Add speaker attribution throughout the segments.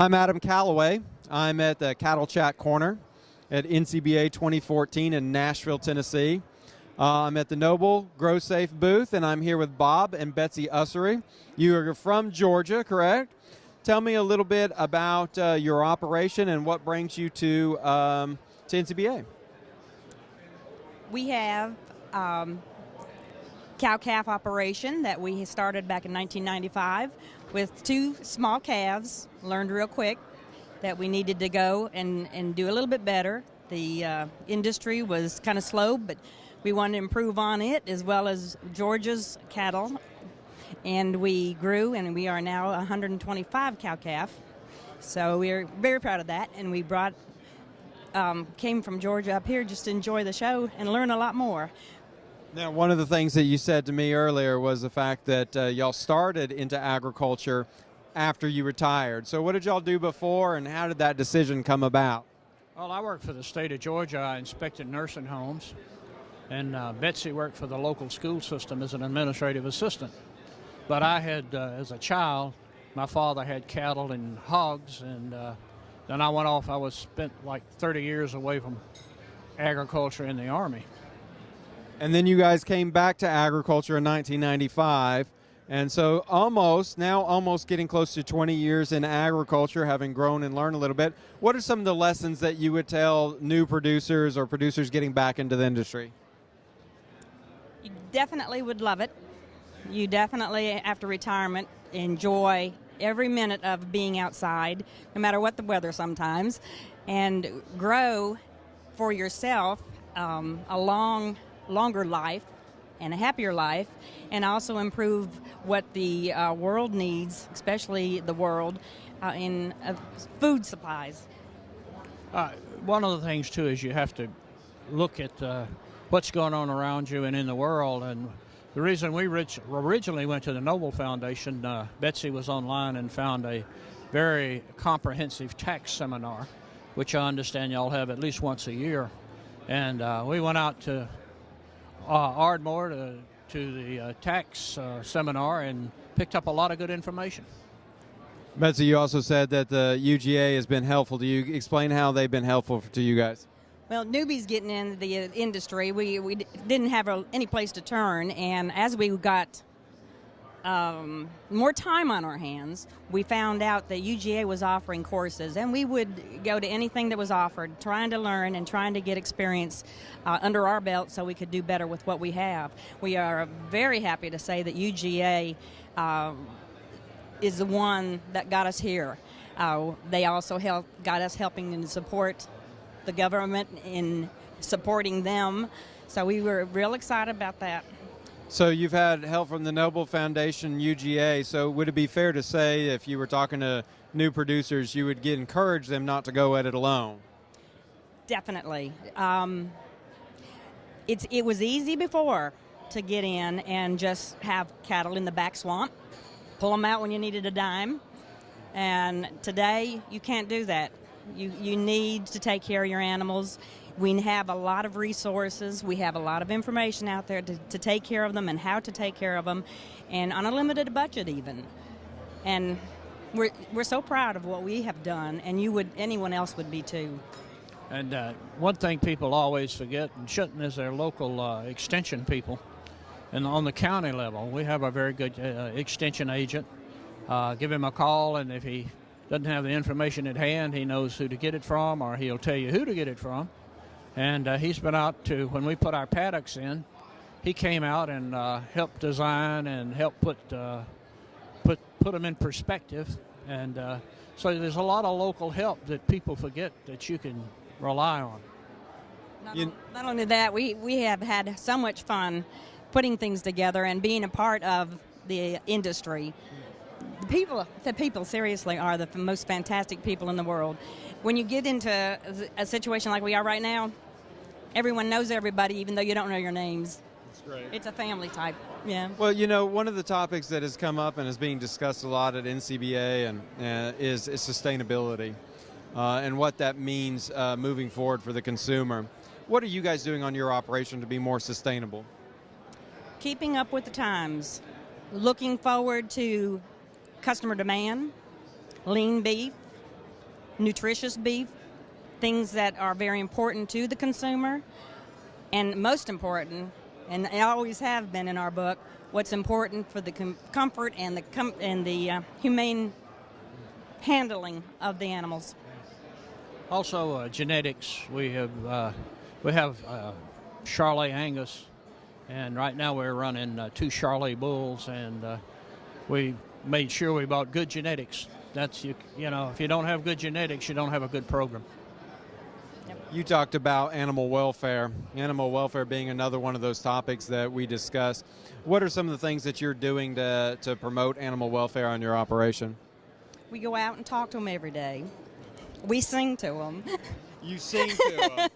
Speaker 1: I'm Adam Calaway. I'm at the Cattle Chat Corner at NCBA 2014 in Nashville, Tennessee. I'm at the Noble Grow Safe booth, and I'm here with Bob and Betsy Usry. You are from Georgia, correct? Tell me a little bit about your operation and what brings you to NCBA.
Speaker 2: We have cow-calf operation that we started back in 1995 with 2 small calves. Learned real quick that we needed to go and do a little bit better. The industry was kind of slow, but we wanted to improve on it as well as Georgia's cattle. And we grew, and we are now 125 cow-calf. So we're very proud of that, and we came from Georgia up here just to enjoy the show and learn a lot more.
Speaker 1: Now, one of the things that you said to me earlier was the fact that y'all started into agriculture after you retired. So what did y'all do before, and how did that decision come about?
Speaker 3: Well, I worked for the state of Georgia. I inspected nursing homes, and Betsy worked for the local school system as an administrative assistant. But I had, as a child, my father had cattle and hogs, and then I went off. I spent like 30 years away from agriculture in the Army.
Speaker 1: And then you guys came back to agriculture in 1995, and so almost getting close to 20 years in agriculture, having grown and learned a little bit. What are some of the lessons that you would tell new producers or producers getting back into the industry?
Speaker 2: You definitely would love it. You definitely, after retirement, enjoy every minute of being outside, no matter what the weather sometimes, and grow for yourself a longer life and a happier life, and also improve what the world needs, especially the world, in food supplies.
Speaker 3: One of the things, too, is you have to look at what's going on around you and in the world. And the reason we originally went to the Noble Foundation, Betsy was online and found a very comprehensive tax seminar, which I understand y'all have at least once a year. And we went out to Ardmore to the tax seminar and picked up a lot of good information.
Speaker 1: Betsy, you also said that the UGA has been helpful to you. Explain how they've been helpful to you guys.
Speaker 2: Well, newbies getting into the industry, we didn't have any place to turn, and as we got more time on our hands, we found out that UGA was offering courses, and we would go to anything that was offered, trying to learn and trying to get experience under our belt so we could do better with what we have. We are very happy to say that UGA is the one that got us here. They also got us helping and support the government in supporting them, so we were real excited about that.
Speaker 1: So you've had help from the Noble Foundation, UGA, so would it be fair to say if you were talking to new producers, you would encourage them not to go at it alone?
Speaker 2: Definitely. It was easy before to get in and just have cattle in the back swamp, pull them out when you needed a dime, and today you can't do that. You need to take care of your animals. We have a lot of resources. We have a lot of information out there to take care of them and how to take care of them, and on a limited budget even. And we're so proud of what we have done, and anyone else would be too.
Speaker 3: And one thing people always forget and shouldn't is their local extension people. And on the county level, we have a very good extension agent. Give him a call, and if he doesn't have the information at hand, he knows who to get it from, or he'll tell you who to get it from. And he's been out to, when we put our paddocks in, he came out and helped design and helped put them in perspective. And so there's a lot of local help that people forget that you can rely on.
Speaker 2: Not only that, we have had so much fun putting things together and being a part of the industry. The people seriously are the most fantastic people in the world. When you get into a situation like we are right now, everyone knows everybody, even though you don't know your names.
Speaker 1: That's great.
Speaker 2: It's a family type, yeah.
Speaker 1: Well, you know, one of the topics that has come up and is being discussed a lot at NCBA is sustainability and what that means moving forward for the consumer. What are you guys doing on your operation to be more sustainable?
Speaker 2: Keeping up with the times, looking forward to customer demand, lean beef, nutritious beef, things that are very important to the consumer, and most important, and they always have been in our book, what's important for the comfort and the humane handling of the animals.
Speaker 3: Also, genetics. We have Charolais Angus, and right now we're running 2 Charolais bulls, and we made sure we bought good genetics. That's you know, if you don't have good genetics, you don't have a good program.
Speaker 1: You talked about animal welfare being another one of those topics that we discussed. What are some of the things that you're doing to promote animal welfare on your operation?
Speaker 2: We go out and talk to them every day. We sing to them.
Speaker 1: You sing to them.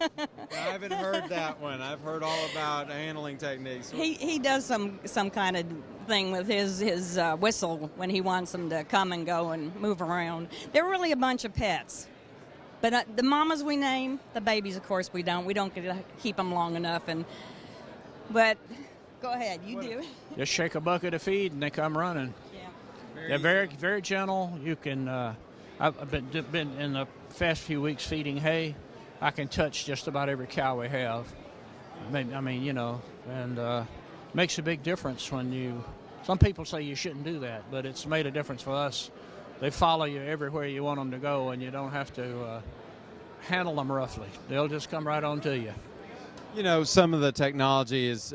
Speaker 1: I haven't heard that one. I've heard all about handling techniques.
Speaker 2: He does some kind of thing with his whistle when he wants them to come and go and move around. They're really a bunch of pets. But the mamas we name, the babies, of course, we don't. We don't get to keep them long enough. But go ahead, you do.
Speaker 3: Just shake a bucket of feed and they come running.
Speaker 2: Yeah.
Speaker 3: They're very, very gentle. You can. I've been in the past few weeks feeding hay. I can touch just about every cow we have. I mean, you know, and makes a big difference when you. Some people say you shouldn't do that, but it's made a difference for us. They follow you everywhere you want them to go, and you don't have to handle them roughly. They'll just come right on to you.
Speaker 1: You know, some of the technology is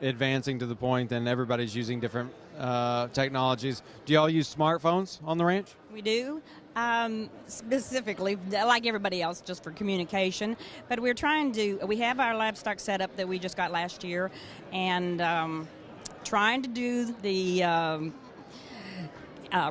Speaker 1: advancing to the point that everybody's using different technologies. Do y'all use smartphones on the ranch?
Speaker 2: We do, specifically, like everybody else, just for communication. But we have our livestock setup that we just got last year, and trying to do the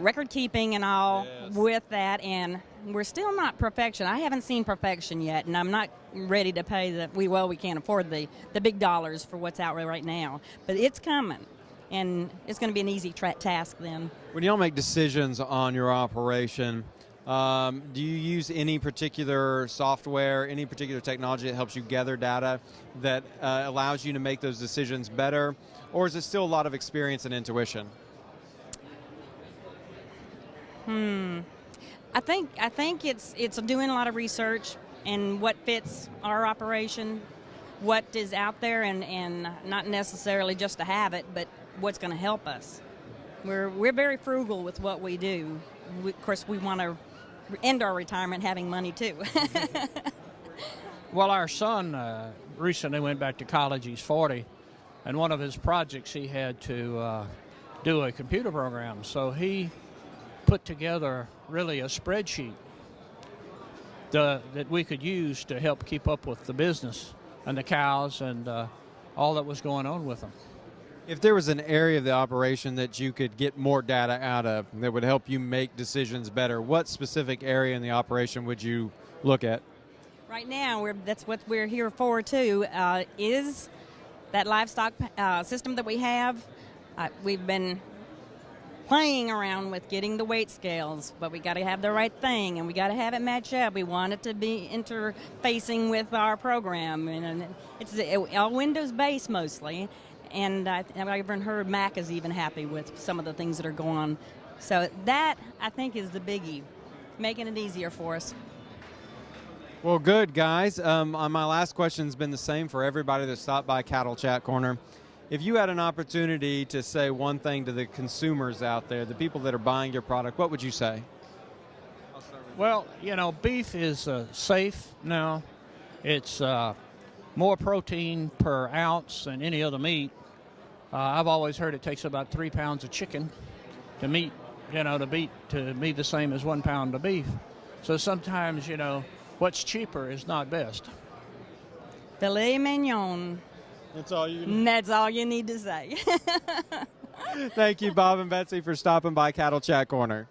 Speaker 2: record keeping and all with that, and we're still not perfection. I haven't seen perfection yet, and I'm not ready to pay we can't afford the big dollars for what's out right now. But it's coming, and it's going to be an easy task then.
Speaker 1: When y'all make decisions on your operation, do you use any particular software, any particular technology that helps you gather data that allows you to make those decisions better, or is it still a lot of experience and intuition?
Speaker 2: I think it's doing a lot of research and what fits our operation, what is out there, and not necessarily just to have it, but what's going to help us. We're very frugal with what we do. Of course, we want to end our retirement having money too.
Speaker 3: Well, our son recently went back to college. He's 40, and one of his projects he had to do a computer program. So he put together really a spreadsheet that we could use to help keep up with the business and the cows and all that was going on with them.
Speaker 1: If there was an area of the operation that you could get more data out of that would help you make decisions better, what specific area in the operation would you look at?
Speaker 2: Right now, that's what we're here for too, is that livestock system that we have. We've been playing around with getting the weight scales, but we got to have the right thing, and we got to have it match up. We want it to be interfacing with our program, and it's all Windows-based mostly. And I've even heard Mac is even happy with some of the things that are going on. So that, I think, is the biggie, making it easier for us.
Speaker 1: Well, good, guys. My last question's been the same for everybody that stopped by Cattle Chat Corner. If you had an opportunity to say one thing to the consumers out there, the people that are buying your product, what would you say?
Speaker 3: Well, you know, beef is safe now. It's more protein per ounce than any other meat. I've always heard it takes about 3 pounds of chicken to be the same as 1 pound of beef. So sometimes, you know, what's cheaper is not best.
Speaker 2: Filet mignon.
Speaker 1: That's all
Speaker 2: you need to say.
Speaker 1: Thank you, Bob and Betsy, for stopping by Cattle Chat Corner.